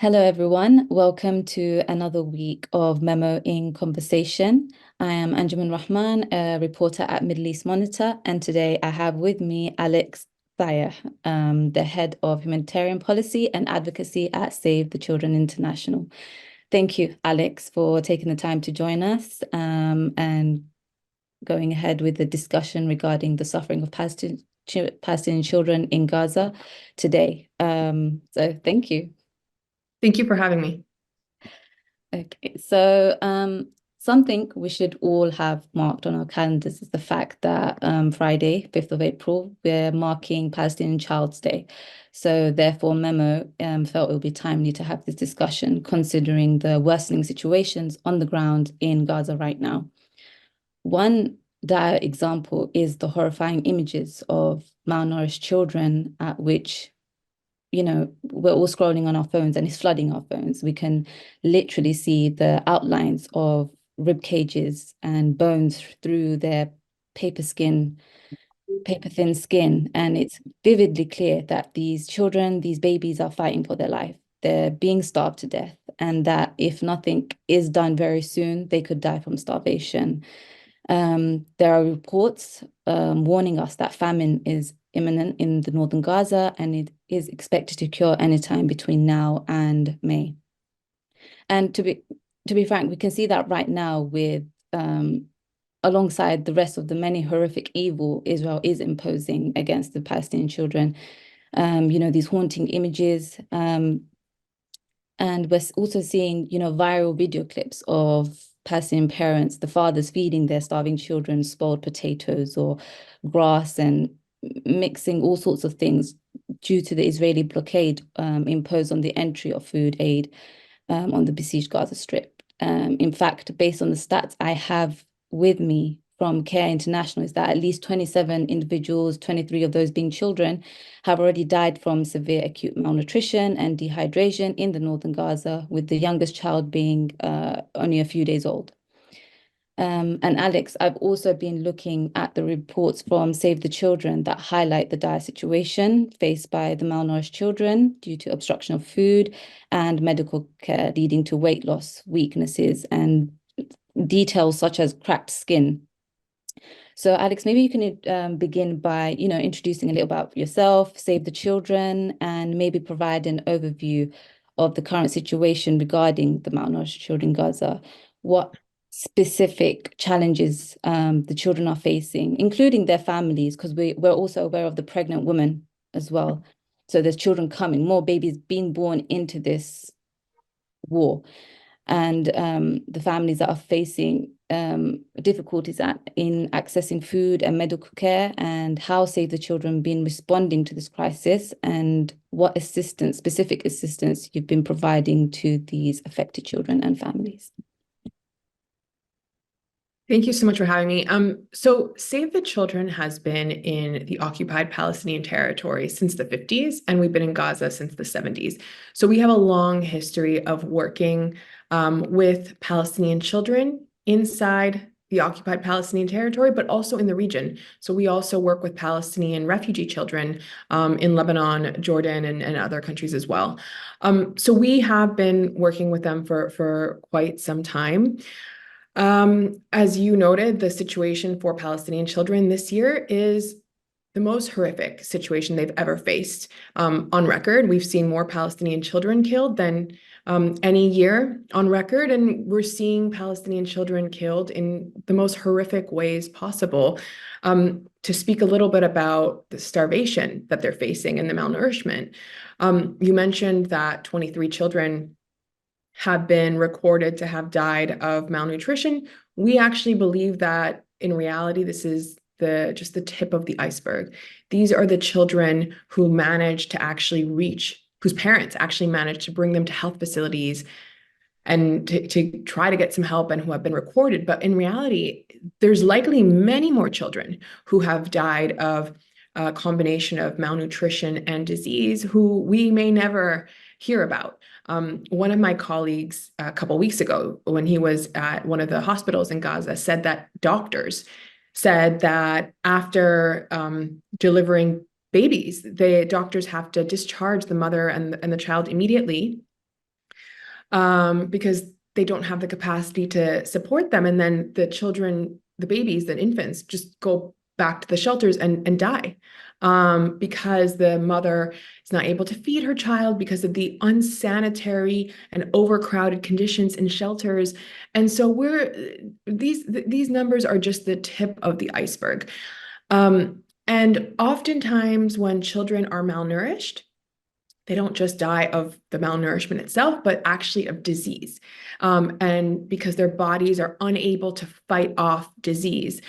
Hello, everyone. Welcome to another week of MEMO in Conversation. I am Anjuman Rahman, a reporter at Middle East Monitor, and today I have with me Alex Saieh, the head of humanitarian policy and advocacy at Save the Children International. Thank you, Alex, for taking the time to join us and going ahead with the discussion regarding the suffering of Palestinian children in Gaza today. So thank you. Thank you for having me. Okay, so something we should all have marked on our calendars is the fact that Friday, 5th of April, we're marking Palestinian Child's Day. So therefore, MEMO felt it would be timely to have this discussion, considering the worsening situations on the ground in Gaza right now. One dire example is the horrifying images of malnourished children at which we're all scrolling on our phones and it's flooding our phones. We can literally see the outlines of rib cages and bones through their paper thin skin. And it's vividly clear that these children, these babies are fighting for their life. They're being starved to death. And that if nothing is done very soon, they could die from starvation. There are reports warning us that famine is imminent in the northern Gaza, and it is expected to occur anytime between now and May. And to be frank, we can see that right now with alongside the rest of the many horrific evil Israel is imposing against the Palestinian children. These haunting images. And we're also seeing, viral video clips of Palestinian parents, the fathers feeding their starving children spoiled potatoes or grass and mixing all sorts of things due to the Israeli blockade imposed on the entry of food aid on the besieged Gaza Strip. In fact, based on the stats I have with me from Care International, is that at least 27 individuals, 23 of those being children, have already died from severe acute malnutrition and dehydration in the northern Gaza, with the youngest child being only a few days old. And Alex, I've also been looking at the reports from Save the Children that highlight the dire situation faced by the malnourished children due to obstruction of food and medical care, leading to weight loss, weaknesses, and details such as cracked skin. So, Alex, maybe you can begin by, introducing a little about yourself, Save the Children, and maybe provide an overview of the current situation regarding the malnourished children in Gaza. What specific challenges the children are facing, including their families, because we're also aware of the pregnant women as well. So there's children coming, more babies being born into this war, and the families that are facing difficulties in accessing food and medical care, and how Save the Children been responding to this crisis, and what specific assistance you've been providing to these affected children and families. Thank you so much for having me. So Save the Children has been in the occupied Palestinian territory since the 50s, and we've been in Gaza since the 70s. So we have a long history of working with Palestinian children inside the occupied Palestinian territory, but also in the region. So we also work with Palestinian refugee children in Lebanon, Jordan, and other countries as well. So we have been working with them for quite some time. As you noted, the situation for Palestinian children this year is the most horrific situation they've ever faced. On record, we've seen more Palestinian children killed than any year on record, and we're seeing Palestinian children killed in the most horrific ways possible. To speak a little bit about the starvation that they're facing and the malnourishment, you mentioned that 23 children have been recorded to have died of malnutrition. We actually believe that in reality, this is just the tip of the iceberg. These are the children who managed to actually whose parents actually managed to bring them to health facilities and to try to get some help, and who have been recorded. But in reality, there's likely many more children who have died of a combination of malnutrition and disease who we may never hear about. One of my colleagues a couple of weeks ago, when he was at one of the hospitals in Gaza, said that doctors said that after delivering babies, the doctors have to discharge the mother and the child immediately, because they don't have the capacity to support them. And then the children, the babies, the infants just go back to the shelters and die because the mother is not able to feed her child because of the unsanitary and overcrowded conditions in shelters. And so these numbers are just the tip of the iceberg. And oftentimes when children are malnourished, they don't just die of the malnourishment itself, but actually of disease. And because their bodies are unable to fight off disease.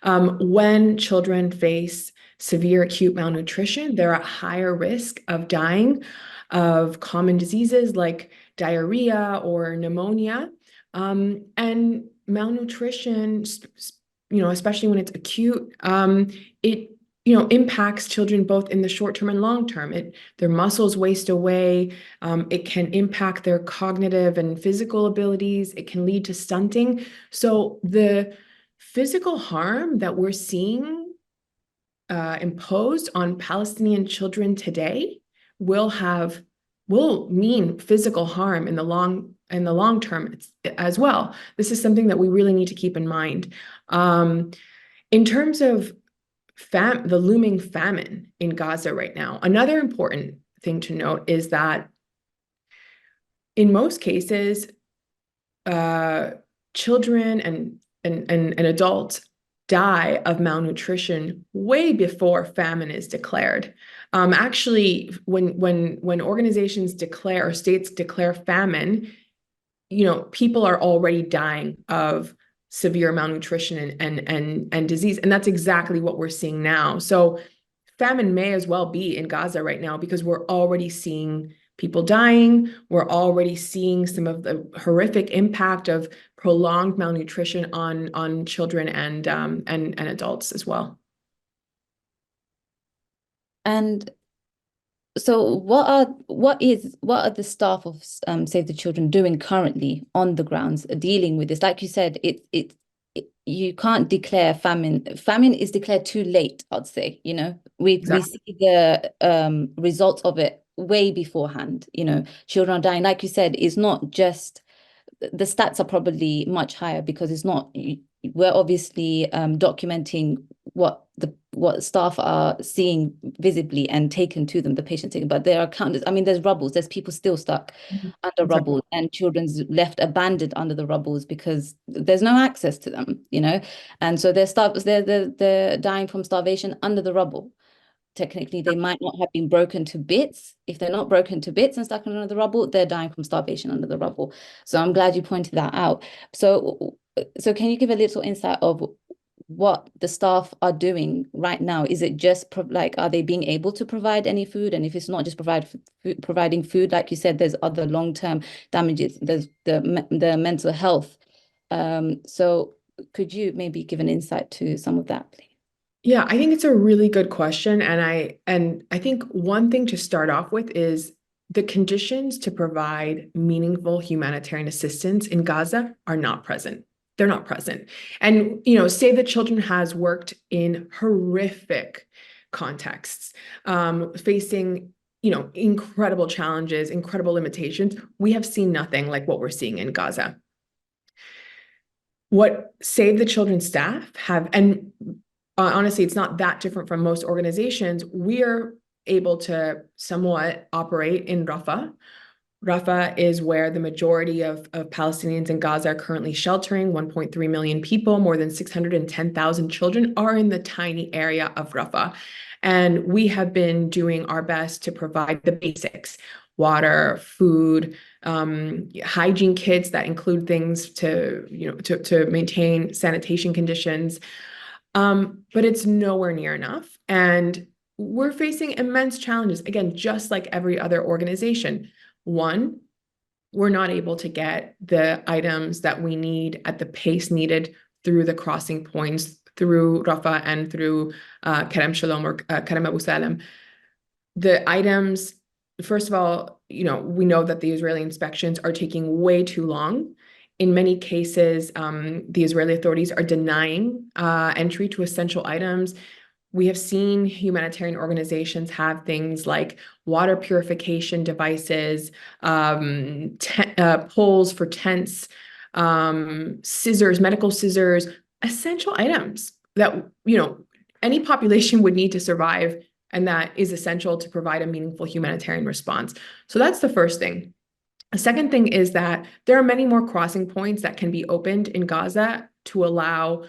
When children face severe acute malnutrition, they're at higher risk of dying of common diseases like diarrhea or pneumonia. And malnutrition, especially when it's acute, it impacts children both in the short term and long term. Their muscles waste away. It can impact their cognitive and physical abilities. It can lead to stunting. So the physical harm that we're seeing imposed on Palestinian children today will mean physical harm in the long term as well. This is something that we really need to keep in mind. In terms of the looming famine in Gaza right now, another important thing to note is that in most cases, children and adults die of malnutrition way before famine is declared. Actually, when organizations declare or states declare famine, people are already dying of severe malnutrition and disease. And that's exactly what we're seeing now. So famine may as well be in Gaza right now because we're already seeing people dying. We're already seeing some of the horrific impact of prolonged malnutrition on children and adults as well. And so what are the staff of Save the Children doing currently on the grounds dealing with this? Like you said, you can't declare famine. Famine is declared too late, I'd say. We see the results of it way beforehand. Children are dying. Like you said, it's not just the stats are probably much higher because it's not. We're obviously documenting what staff are seeing visibly and taken to them, the patient taken, but there are countless. I mean, there's rubbles, there's people still stuck under rubble and children's left abandoned under the rubbles because there's no access to them, and so they're dying from starvation under the rubble. Technically, they might not have been broken to bits. If they're not broken to bits and stuck under the rubble, they're dying from starvation under the rubble. So I'm glad you pointed that out. So can you give a little insight of what the staff are doing right now? Is it just are they being able to provide any food? And if it's not just providing food, like you said, there's other long-term damages. There's the mental health. So could you maybe give an insight to some of that, please? Yeah, I think it's a really good question. And I think one thing to start off with is the conditions to provide meaningful humanitarian assistance in Gaza are not present. They're not present. And, Save the Children has worked in horrific contexts, facing, incredible challenges, incredible limitations. We have seen nothing like what we're seeing in Gaza. What Save the Children staff have, and honestly, it's not that different from most organizations. We're able to somewhat operate in Rafah. Rafah is where the majority of Palestinians in Gaza are currently sheltering. 1.3 million people, more than 610,000 children are in the tiny area of Rafah. And we have been doing our best to provide the basics: water, food, hygiene kits that include things to maintain sanitation conditions. But it's nowhere near enough. And we're facing immense challenges, again, just like every other organization. One, we're not able to get the items that we need at the pace needed through the crossing points, through Rafah and through Kerem Shalom or Kerem Abu Salem. The items, first of all, we know that the Israeli inspections are taking way too long. In many cases, the Israeli authorities are denying entry to essential items. We have seen humanitarian organizations have things like water purification devices, poles for tents, scissors, medical scissors, essential items that, any population would need to survive, and that is essential to provide a meaningful humanitarian response. So that's the first thing. The second thing is that there are many more crossing points that can be opened in Gaza to allow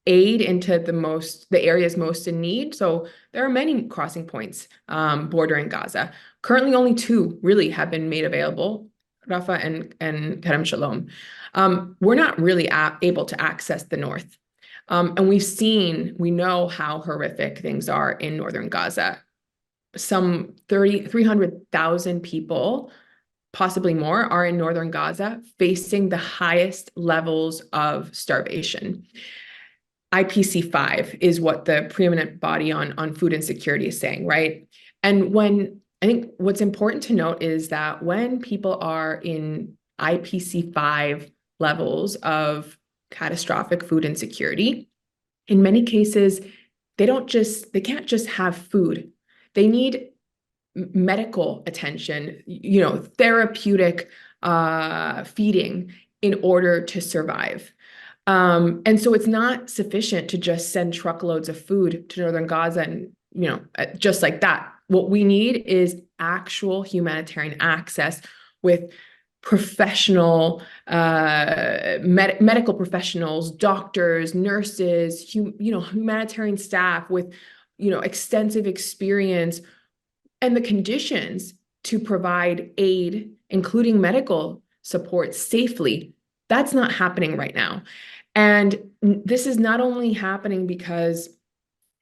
aid into the areas most in need. So there are many crossing points bordering Gaza. Currently, only 2 really have been made available, Rafah and Kerem Shalom. We're not really able to access the north. And we know how horrific things are in northern Gaza. Some 300,000 people, possibly more, are in northern Gaza facing the highest levels of starvation. IPC5 is what the preeminent body on food insecurity is saying, right? And I think what's important to note is that when people are in IPC5 levels of catastrophic food insecurity, in many cases, they can't just have food. They need medical attention, therapeutic feeding in order to survive. And so it's not sufficient to just send truckloads of food to northern Gaza and, just like that. What we need is actual humanitarian access with professional, medical professionals, doctors, nurses, humanitarian staff with, extensive experience and the conditions to provide aid, including medical support, safely. That's not happening right now. And this is not only happening because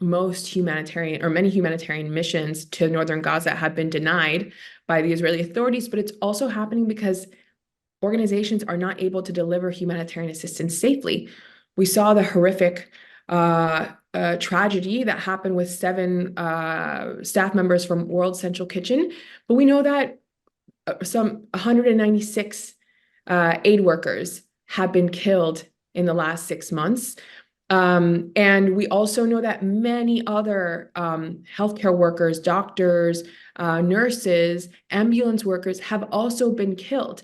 many humanitarian missions to northern Gaza have been denied by the Israeli authorities, but it's also happening because organizations are not able to deliver humanitarian assistance safely. We saw the horrific tragedy that happened with 7 staff members from World Central Kitchen, but we know that some 196 aid workers have been killed in the last 6 months. And we also know that many other healthcare workers, doctors, nurses, ambulance workers have also been killed.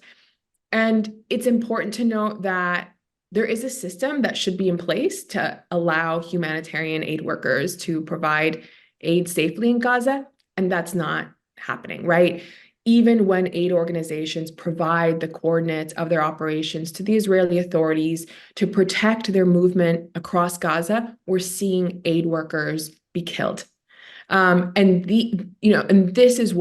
And it's important to note that there is a system that should be in place to allow humanitarian aid workers to provide aid safely in Gaza, and that's not happening, right? Even when aid organizations provide the coordinates of their operations to the Israeli authorities to protect their movement across Gaza, we're seeing aid workers be killed. And this is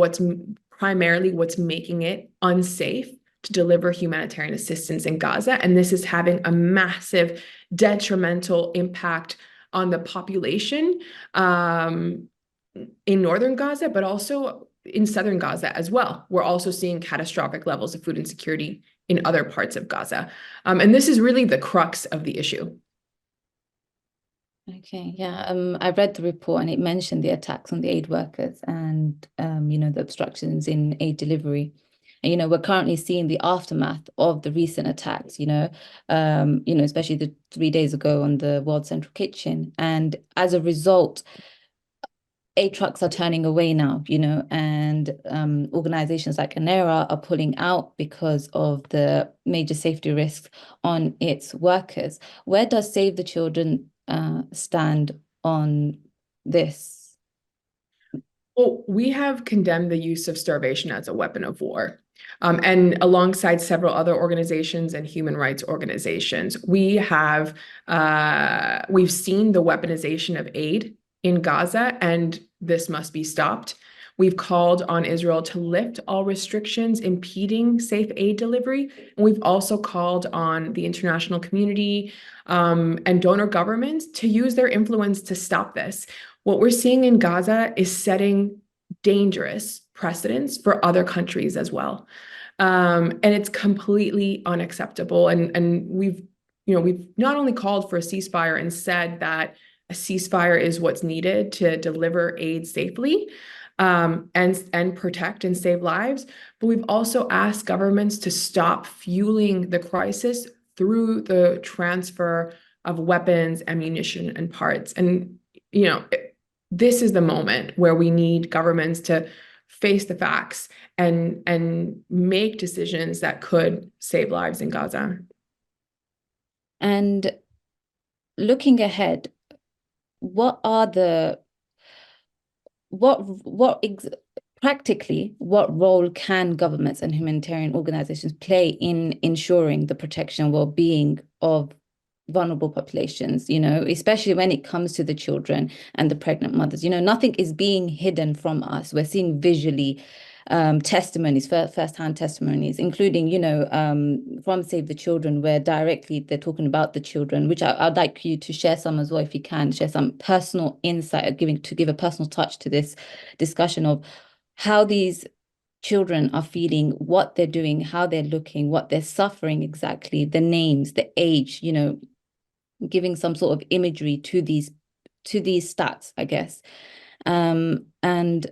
primarily what's making it unsafe to deliver humanitarian assistance in Gaza. And this is having a massive detrimental impact on the population in northern Gaza, but also in southern Gaza as well. We're also seeing catastrophic levels of food insecurity in other parts of Gaza. And this is really the crux of the issue. Okay, yeah. I read the report and it mentioned the attacks on the aid workers and the obstructions in aid delivery. And we're currently seeing the aftermath of the recent attacks, especially the 3 days ago on the World Central Kitchen. And as a result, aid trucks are turning away now, and organizations like UNRWA are pulling out because of the major safety risks on its workers. Where does Save the Children stand on this? Well, we have condemned the use of starvation as a weapon of war. And alongside several other organizations and human rights organizations, we've seen the weaponization of aid in Gaza, and this must be stopped. We've called on Israel to lift all restrictions impeding safe aid delivery. And we've also called on the international community and donor governments to use their influence to stop this. What we're seeing in Gaza is setting dangerous precedents for other countries as well. And it's completely unacceptable. And we've not only called for a ceasefire and said that a ceasefire is what's needed to deliver aid safely, and protect and save lives, but we've also asked governments to stop fueling the crisis through the transfer of weapons, ammunition, and parts. And this is the moment where we need governments to face the facts and make decisions that could save lives in Gaza. And looking ahead, what are the practically, what role can governments and humanitarian organizations play in ensuring the protection and well-being of vulnerable populations, especially when it comes to the children and the pregnant mothers? Nothing is being hidden from us. We're seeing visually testimonies, first-hand testimonies, including, from Save the Children, where directly they're talking about the children, which I'd like you to share some as well, if you can, share some personal insight, to give a personal touch to this discussion of how these children are feeling, what they're doing, how they're looking, what they're suffering exactly, the names, the age, giving some sort of imagery to these stats, I guess. And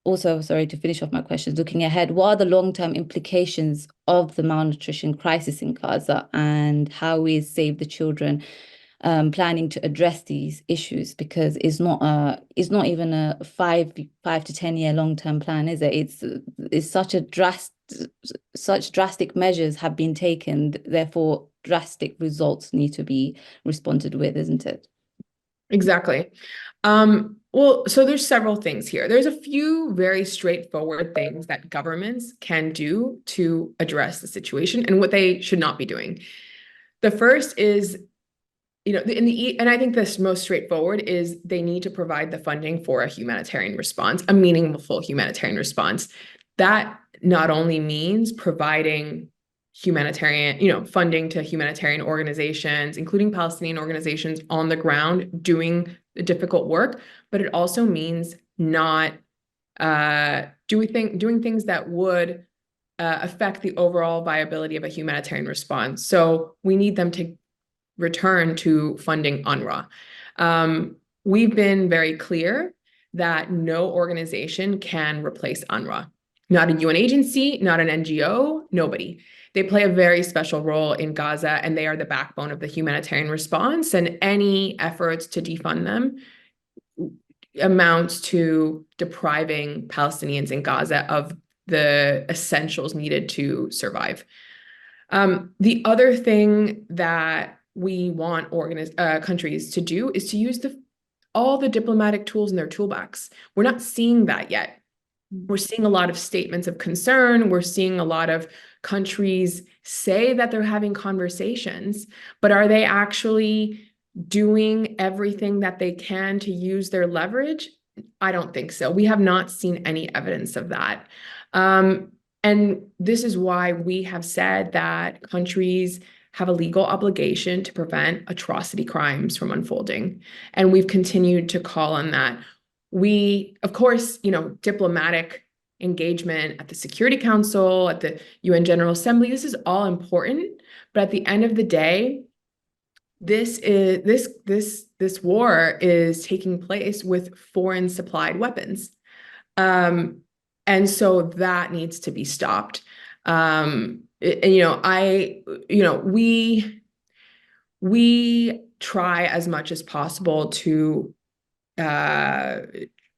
also, sorry, to finish off my questions, looking ahead, what are the long-term implications of the malnutrition crisis in Gaza, and how is Save the Children planning to address these issues? Because it's not even a 5 to 10 year long-term plan, is it? It's such drastic measures have been taken, therefore drastic results need to be responded with, isn't it? Exactly. Well, so there's several things here. There's a few very straightforward things that governments can do to address the situation and what they should not be doing. The first is, and I think this most straightforward is they need to provide the funding for a humanitarian response, a meaningful humanitarian response. That not only means providing humanitarian, funding to humanitarian organizations, including Palestinian organizations on the ground doing the difficult work, but it also means not doing things that would affect the overall viability of a humanitarian response. So we need them to return to funding UNRWA. We've been very clear that no organization can replace UNRWA. Not a UN agency, not an NGO, nobody. They play a very special role in Gaza, and they are the backbone of the humanitarian response, and any efforts to defund them amounts to depriving Palestinians in Gaza of the essentials needed to survive. The other thing that we want countries to do is to use all the diplomatic tools in their toolbox. We're not seeing that yet. We're seeing a lot of statements of concern. We're seeing a lot of countries say that they're having conversations, but are they actually doing everything that they can to use their leverage? I don't think so. We have not seen any evidence of that. And this is why we have said that countries have a legal obligation to prevent atrocity crimes from unfolding. And we've continued to call on that. We, of course, diplomatic engagement at the Security Council, at the UN General Assembly, this is all important. But at the end of the day, this war is taking place with foreign supplied weapons. And so that needs to be stopped. We try as much as possible to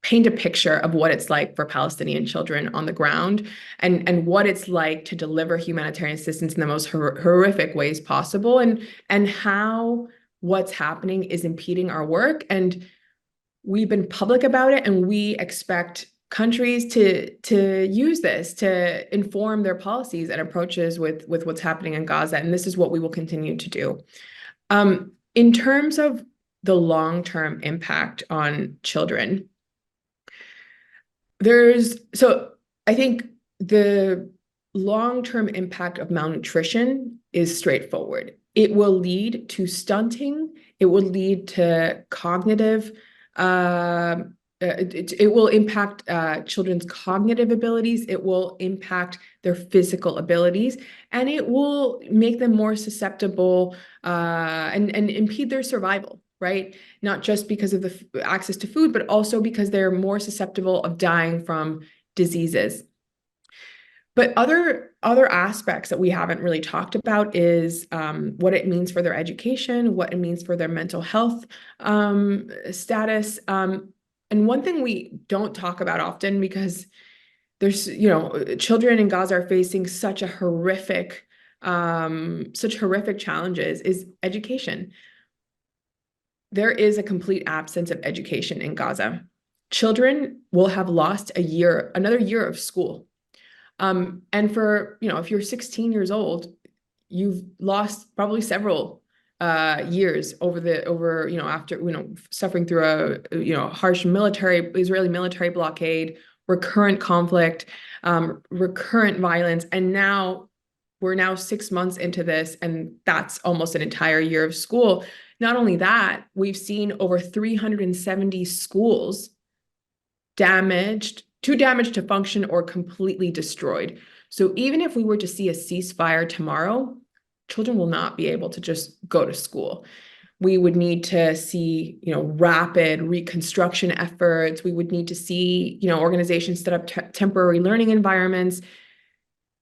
paint a picture of what it's like for Palestinian children on the ground, and what it's like to deliver humanitarian assistance in the most horrific ways possible, and how what's happening is impeding our work. And we've been public about it, and we expect countries to use this to inform their policies and approaches with what's happening in Gaza. And this is what we will continue to do. In terms of the long-term impact on children, I think the long-term impact of malnutrition is straightforward. It will lead to stunting. It will lead to cognitive it will impact children's cognitive abilities. It will impact their physical abilities, and it will make them more susceptible and impede their survival, right? Not just because of the access to food, but also because they're more susceptible of dying from diseases. But other aspects that we haven't really talked about is what it means for their education, what it means for their mental health status. And one thing we don't talk about often, because there's, children in Gaza are facing such horrific challenges, is education. There is a complete absence of education in Gaza. Children will have lost another year of school. And for, if you're 16 years old, you've lost probably several years after, suffering through a harsh Israeli military blockade, recurrent conflict, recurrent violence. And now we're 6 months into this, and that's almost an entire year of school. Not only that, we've seen over 370 schools too damaged to function or completely destroyed. So even if we were to see a ceasefire tomorrow, children will not be able to just go to school. We would need to see, rapid reconstruction efforts. We would need to see, organizations set up temporary learning environments.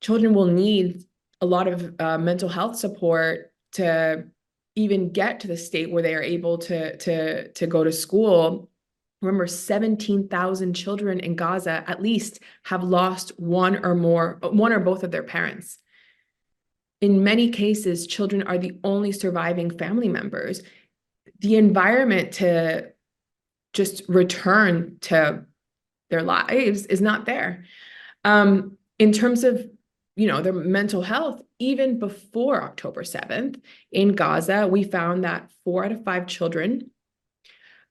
Children will need a lot of mental health support to even get to the state where they are able to go to school. Remember, 17,000 children in Gaza at least have lost one or both of their parents. In many cases, children are the only surviving family members. The environment to just return to their lives is not there. In terms of, their mental health, even before October 7th, in Gaza, we found that 4 out of 5 children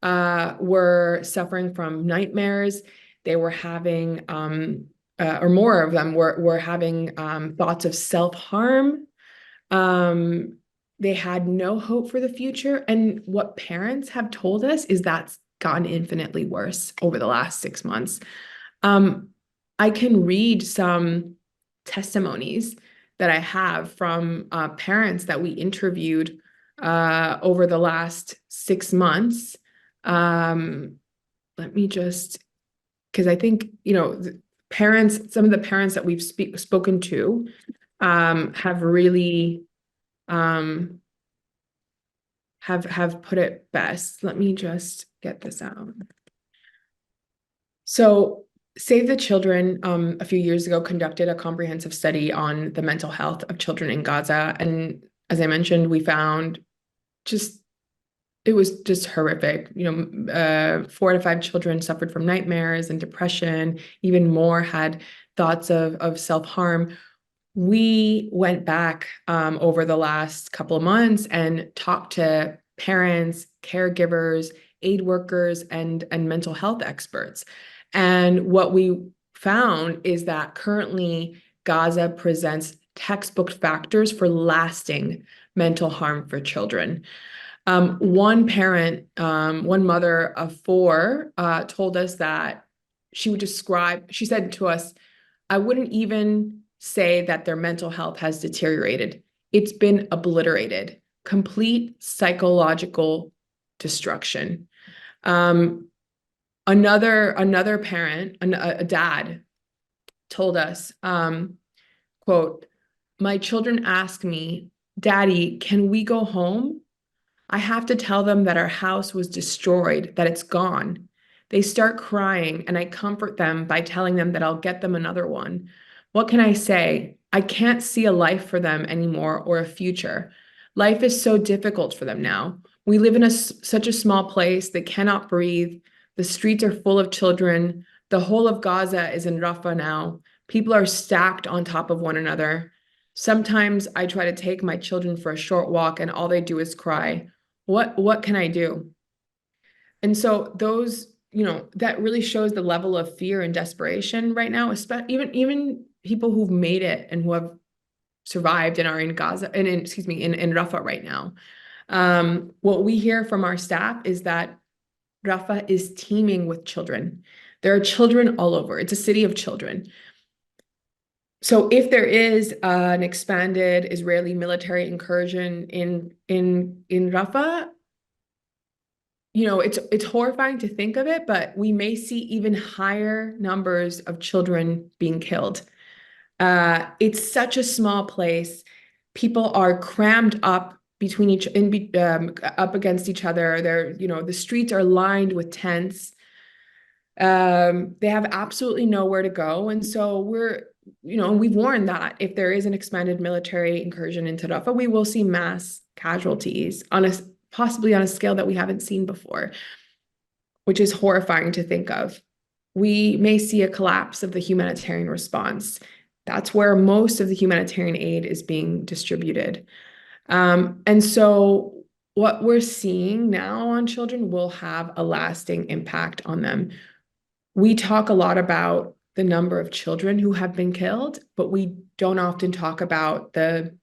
were suffering from nightmares. They were having, or more of them were having thoughts of self-harm. They had no hope for the future. And what parents have told us is that's gotten infinitely worse over the last 6 months. I can read some testimonies that I have from parents that we interviewed over the last 6 months. Let me just, because I think, some of the parents that we've spoken to have really have put it best. Let me just get this out. So Save the Children a few years ago conducted a comprehensive study on the mental health of children in Gaza. And as I mentioned, we found it was just horrific. 4 out of 5 children suffered from nightmares and depression. Even more had thoughts of self-harm. We went back over the last couple of months and talked to parents, caregivers, aid workers, and mental health experts. And what we found is that currently Gaza presents textbook factors for lasting mental harm for children. One mother of 4 told us that she said to us, I wouldn't even say that their mental health has deteriorated. It's been obliterated, complete psychological destruction. Another parent, a dad, told us, quote, my children ask me, Daddy, can we go home? I have to tell them that our house was destroyed, that it's gone. They start crying, and I comfort them by telling them that I'll get them another one. What can I say? I can't see a life for them anymore or a future. Life is so difficult for them now. We live in such a small place. They cannot breathe. The streets are full of children. The whole of Gaza is in Rafah now. People are stacked on top of one another. Sometimes I try to take my children for a short walk, and all they do is cry. What can I do? And so those, that really shows the level of fear and desperation right now, especially even people who've made it and who have survived and are in Gaza and in Rafah right now. What we hear from our staff is that Rafah is teeming with children. There are children all over. It's a city of children. So if there is an expanded Israeli military incursion in Rafah, it's horrifying to think of it, but we may see even higher numbers of children being killed. It's such a small place. People are crammed up up against each other. The streets are lined with tents. They have absolutely nowhere to go. And so we've warned that if there is an expanded military incursion into Rafah, we will see mass casualties possibly on a scale that we haven't seen before, which is horrifying to think of. We may see a collapse of the humanitarian response. That's where most of the humanitarian aid is being distributed. And so what we're seeing now on children will have a lasting impact on them. We talk a lot about the number of children who have been killed, but we don't often talk about the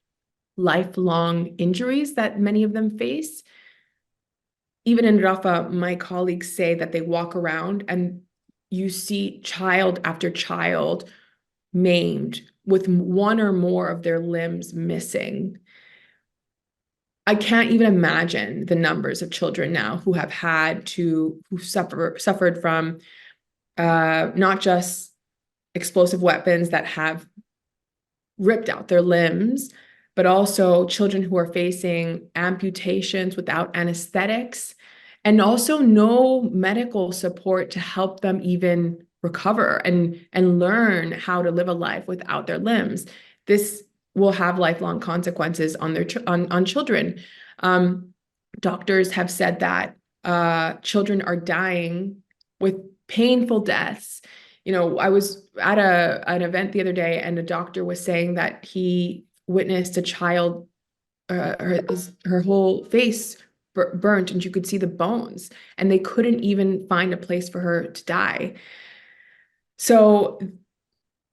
lifelong injuries that many of them face. Even in Rafah, my colleagues say that they walk around and you see child after child maimed with one or more of their limbs missing. I can't even imagine the numbers of children now who suffered from not just explosive weapons that have ripped out their limbs, but also children who are facing amputations without anesthetics, and also no medical support to help them even recover and learn how to live a life without their limbs. This will have lifelong consequences on on children. Doctors have said that children are dying with painful deaths. I was at an event the other day, and a doctor was saying that he witnessed a child, her whole face burnt, and you could see the bones, and they couldn't even find a place for her to die. So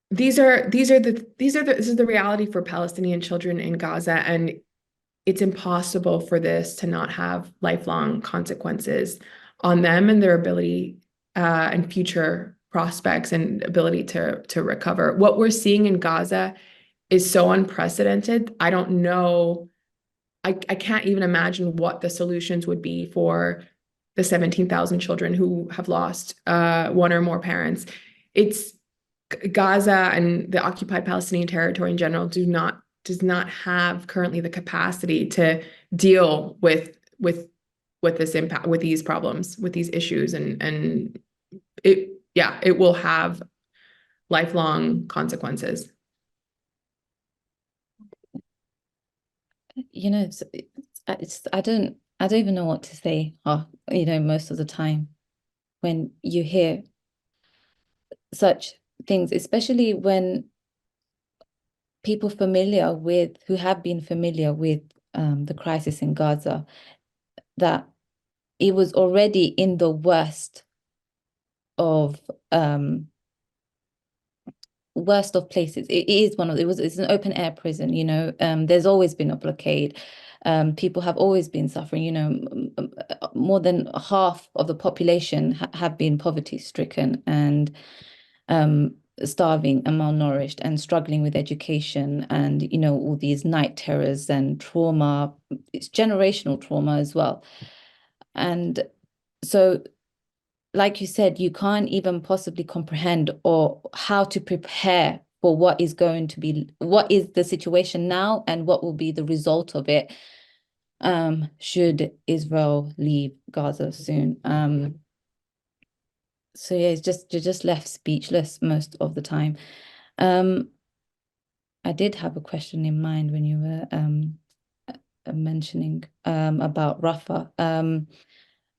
this is the reality for Palestinian children in Gaza, and it's impossible for this to not have lifelong consequences on them and their ability and future prospects and ability to recover. What we're seeing in Gaza is so unprecedented. I don't know. I can't even imagine what the solutions would be for the 17,000 children who have lost one or more parents. It's Gaza and the occupied Palestinian territory in general does not have currently the capacity to deal with this impact, with these problems, with these issues, and it will have lifelong consequences. I don't even know what to say. Most of the time when you hear such things, especially when people who have been familiar with the crisis in Gaza, that it was already in the worst of places. It's an open air prison, there's always been a blockade. People have always been suffering, more than half of the population have been poverty stricken and starving and malnourished and struggling with education, and all these night terrors and trauma. It's generational trauma as well. And so, like you said, you can't even possibly comprehend or how to prepare for what is the situation now and what will be the result of it should Israel leave Gaza soon. So yeah, you're just left speechless most of the time. I did have a question in mind when you were mentioning about Rafah,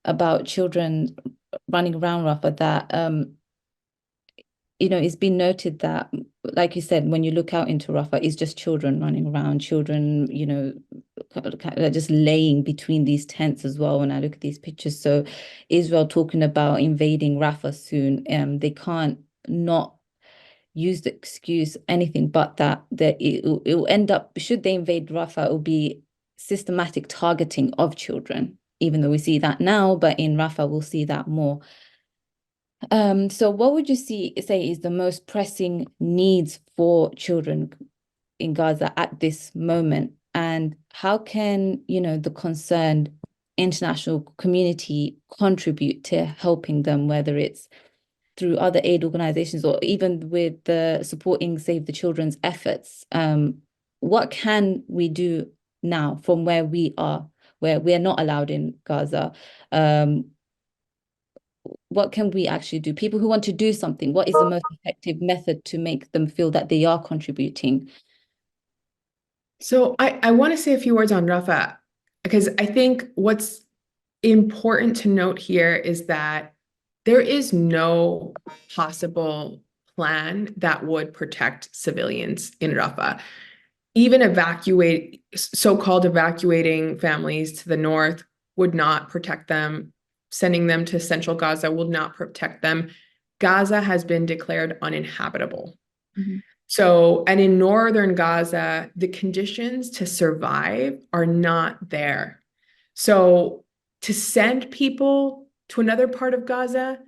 about children running around Rafah, that it's been noted that, like you said, when you look out into Rafah, it's just children running around, children, just laying between these tents as well when I look at these pictures. So Israel talking about invading Rafah soon, they can't not use the excuse anything but that it will end up, should they invade Rafah, it will be systematic targeting of children, even though we see that now, but in Rafah we'll see that more. So what would you say is the most pressing needs for children in Gaza at this moment? And how can, the concerned international community contribute to helping them, whether it's through other aid organizations or even with the supporting Save the Children's efforts, what can we do now from where we are, where we are not allowed in Gaza? What can we actually do? People who want to do something, what is the most effective method to make them feel that they are contributing? So I want to say a few words on Rafah, because I think what's important to note here is that there is no possible plan that would protect civilians in Rafah. Even so-called evacuating families to the north would not protect them. Sending them to central Gaza will not protect them. Gaza has been declared uninhabitable. Mhm. So, and in northern Gaza, the conditions to survive are not there. So, to send people to another part of Gaza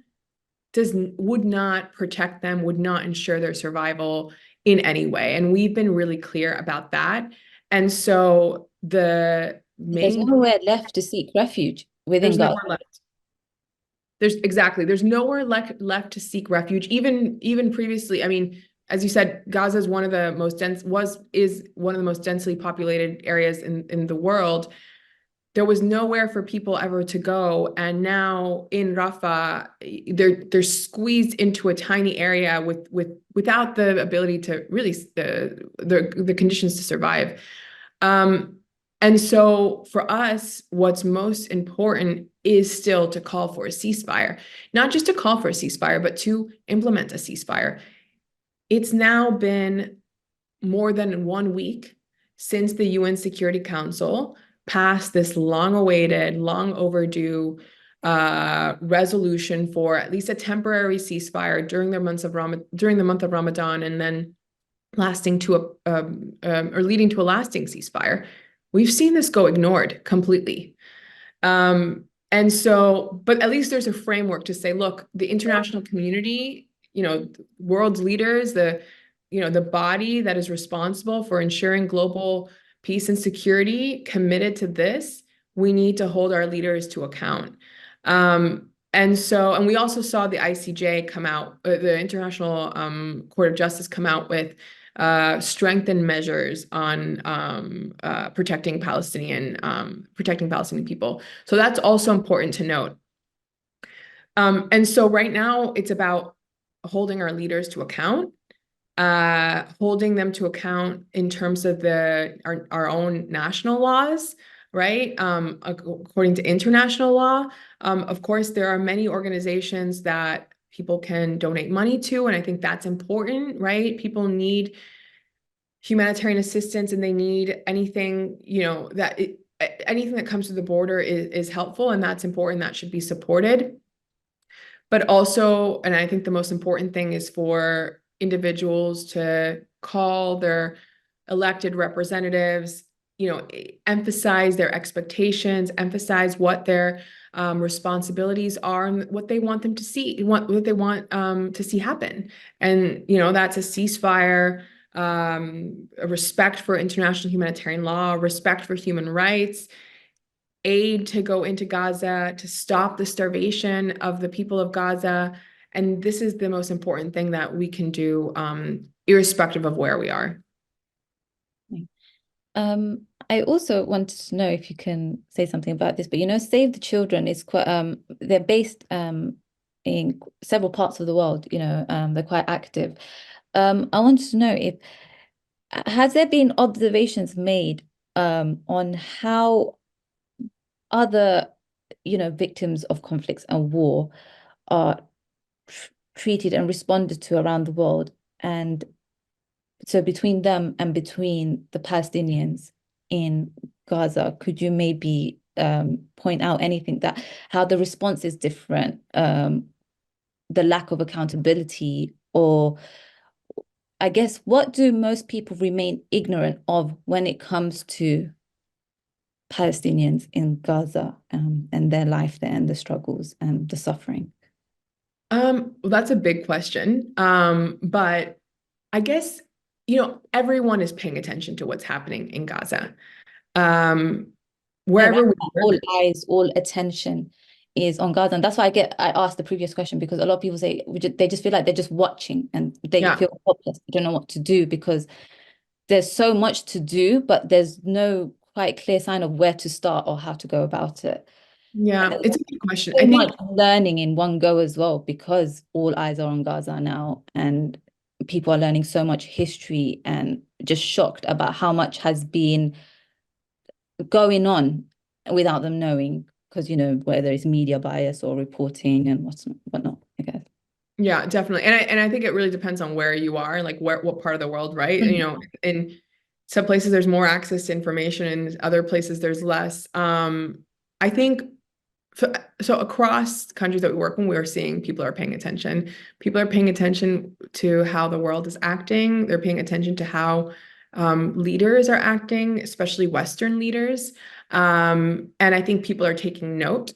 would not protect them, would not ensure their survival in any way. And we've been really clear about that. And so the There's main nowhere left to seek refuge within there's Gaza. nowhere left. There's nowhere left to seek refuge. Even previously, I mean, as you said, Gaza is one of the most dense is one of the most densely populated areas in the world. There was nowhere for people ever to go, and now in Rafah, they're squeezed into a tiny area without the ability to really the conditions to survive. And so for us, what's most important is still to call for a ceasefire, not just to call for a ceasefire, but to implement a ceasefire. It's now been more than 1 week since the UN Security Council passed this long-awaited, long overdue resolution for at least a temporary ceasefire during the month of Ramadan, and then lasting to or leading to a lasting ceasefire. We've seen this go ignored completely. And so, but at least there's a framework to say, look, the international community, world's leaders, the body that is responsible for ensuring global peace and security committed to this, we need to hold our leaders to account. And we also saw the ICJ come out, the International Court of Justice come out with strengthened measures on protecting Palestinian people. So that's also important to note. And so right now it's about holding our leaders to account, holding them to account in terms of our own national laws, right? According to international law. Of course, there are many organizations that people can donate money to, and I think that's important, right? People need humanitarian assistance, and they need anything, anything that comes to the border is helpful, and that's important. That should be supported. But also, and I think the most important thing is for individuals to call their elected representatives, emphasize their expectations, emphasize what their responsibilities are and what they want them to see, what they want to see happen. And, that's a ceasefire, a respect for international humanitarian law, respect for human rights, aid to go into Gaza, to stop the starvation of the people of Gaza. And this is the most important thing that we can do, irrespective of where we are. I also wanted to know if you can say something about this, but Save the Children is quite they're based in several parts of the world, they're quite active. I wanted to know if has there been observations made on how other, victims of conflicts and war are treated and responded to around the world, and so between them and between the Palestinians in Gaza, could you maybe point out anything that how the response is different, the lack of accountability, or I guess what do most people remain ignorant of when it comes to Palestinians in Gaza, and their life there and the struggles and the suffering? Well, that's a big question. But I guess, everyone is paying attention to what's happening in Gaza. Yeah, Wherever we all work, eyes, all attention is on Gaza. And that's why I asked the previous question, because a lot of people say they just feel like they're just watching and they Yeah. feel helpless. They don't know what to do because there's so much to do, but there's no quite clear sign of where to start or how to go about it. Yeah, And it's a good question. so I think much learning in one go as well, because all eyes are on Gaza now, and people are learning so much history and just shocked about how much has been going on without them knowing, because whether it's media bias or reporting and whatnot, I guess. yeah, definitely. And I think it really depends on where you are, like what part of the world, right? And, Mhm. in some places there's more access to information, and other places there's less. I think so across countries that we work in, we're seeing people are paying attention. People are paying attention to how the world is acting. They're paying attention to how leaders are acting, especially Western leaders. And I think people are taking note.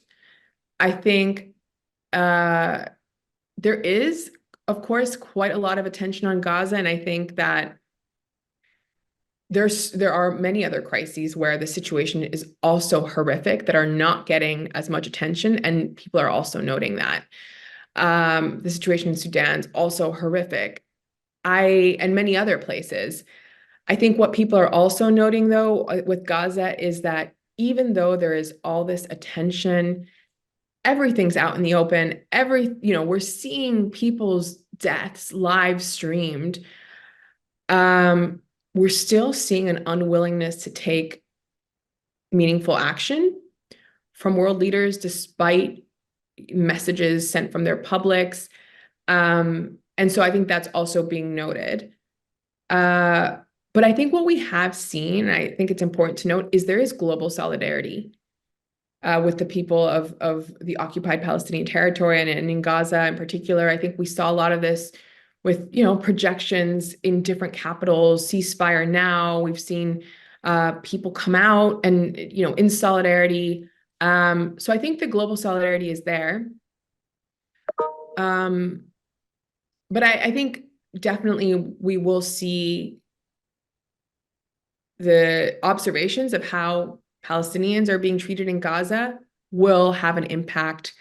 I think there is, of course, quite a lot of attention on Gaza, and I think that there are many other crises where the situation is also horrific that are not getting as much attention, and people are also noting that. The situation in Sudan is also horrific. And many other places. I think what people are also noting, though, with Gaza is that even though there is all this attention, everything's out in the open, we're seeing people's deaths live streamed. We're still seeing an unwillingness to take meaningful action from world leaders, despite messages sent from their publics. And so I think that's also being noted. But I think what we have seen, and I think it's important to note, is there is global solidarity with the people of the occupied Palestinian territory, and in Gaza in particular. I think we saw a lot of this with, projections in different capitals, ceasefire now. We've seen people come out and, in solidarity. So I think the global solidarity is there. Um, but I think definitely we will see the observations of how Palestinians are being treated in Gaza will have an impact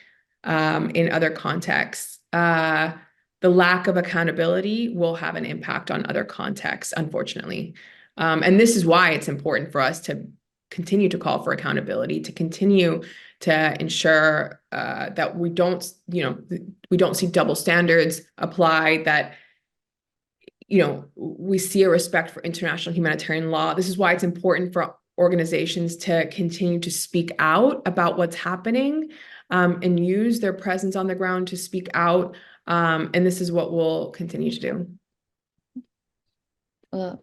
in other contexts. The lack of accountability will have an impact on other contexts, unfortunately. And this is why it's important for us to continue to call for accountability, to continue to ensure that we don't see double standards applied, that we see a respect for international humanitarian law. This is why it's important for organizations to continue to speak out about what's happening, and use their presence on the ground to speak out. And this is what we'll continue to do. Well,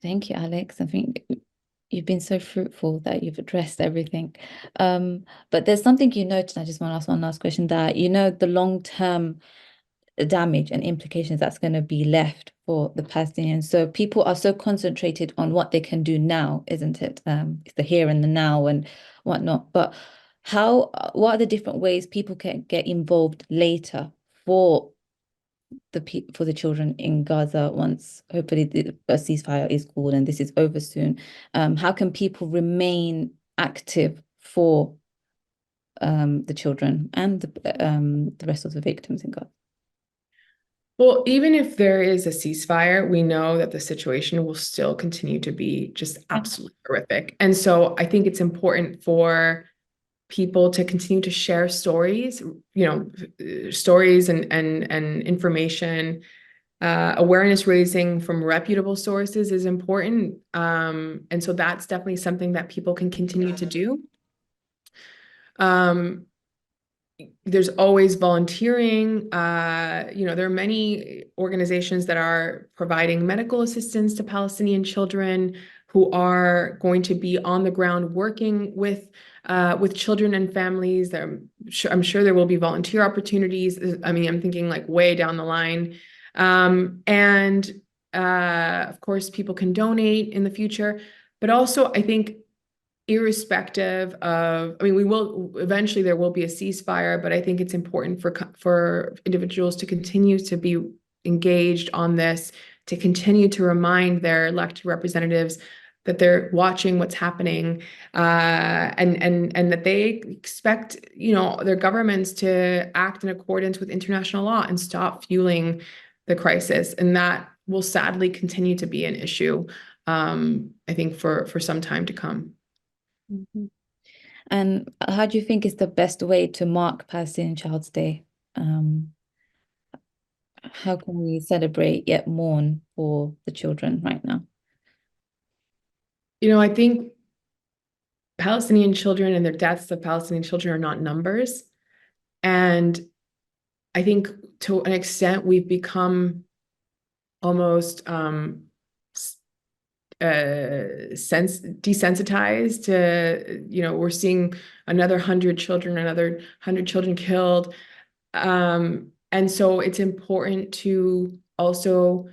thank you, Alex. I think you've been so fruitful that you've addressed everything. But there's something you noted, I just want to ask one last question, that the long-term damage and implications that's going to be left for the Palestinians. So people are so concentrated on what they can do now, isn't it? It's the here and the now and whatnot. But what are the different ways people can get involved later for the children in Gaza, once hopefully a ceasefire is called and this is over soon? How can people remain active for the children and the rest of the victims in Gaza? Well, even if there is a ceasefire, we know that the situation will still continue to be just absolutely horrific. And so I think it's important for people to continue to share stories, stories and information. Awareness raising from reputable sources is important. And so that's definitely something that people can continue to do. There's always volunteering. There are many organizations that are providing medical assistance to Palestinian children who are going to be on the ground working with children and families. I'm sure there will be volunteer opportunities. I mean, I'm thinking like way down the line. And of course, people can donate in the future. But also, I think irrespective of, I mean, eventually there will be a ceasefire, but I think it's important for individuals to continue to be engaged on this, to continue to remind their elected representatives that they're watching what's happening, and that they expect, their governments to act in accordance with international law and stop fueling the crisis. And that will sadly continue to be an issue, I think, for some time to come. Mhm. And how do you think is the best way to mark Palestinian Child's Day? Um, how can we celebrate yet mourn for the children right now? I think Palestinian children and their deaths of Palestinian children are not numbers. And I think to an extent we've become almost desensitized to, we're seeing another 100 children killed. And so it's important to also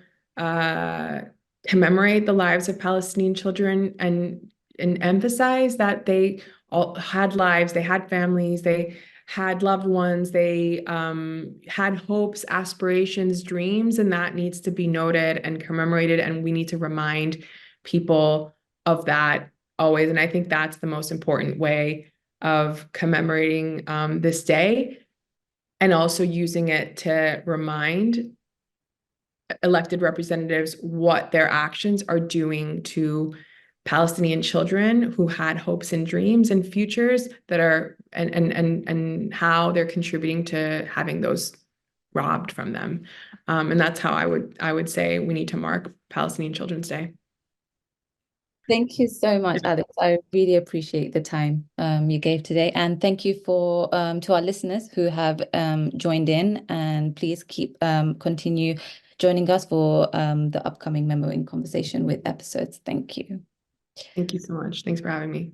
commemorate the lives of Palestinian children, and emphasize that they all had lives, they had families, they had loved ones, they had hopes, aspirations, dreams, and that needs to be noted and commemorated, and we need to remind people of that always. And I think that's the most important way of commemorating this day, and also using it to remind elected representatives what their actions are doing to Palestinian children who had hopes and dreams and futures that are, and how they're contributing to having those robbed from them. And that's how I would say we need to mark Palestinian Children's Day. Thank you so much, Alex. I really appreciate the time you gave today. And thank you for to our listeners who have joined in. And please continue joining us for the upcoming Memo in Conversation with episodes. Thank you. Thank you so much. Thanks for having me.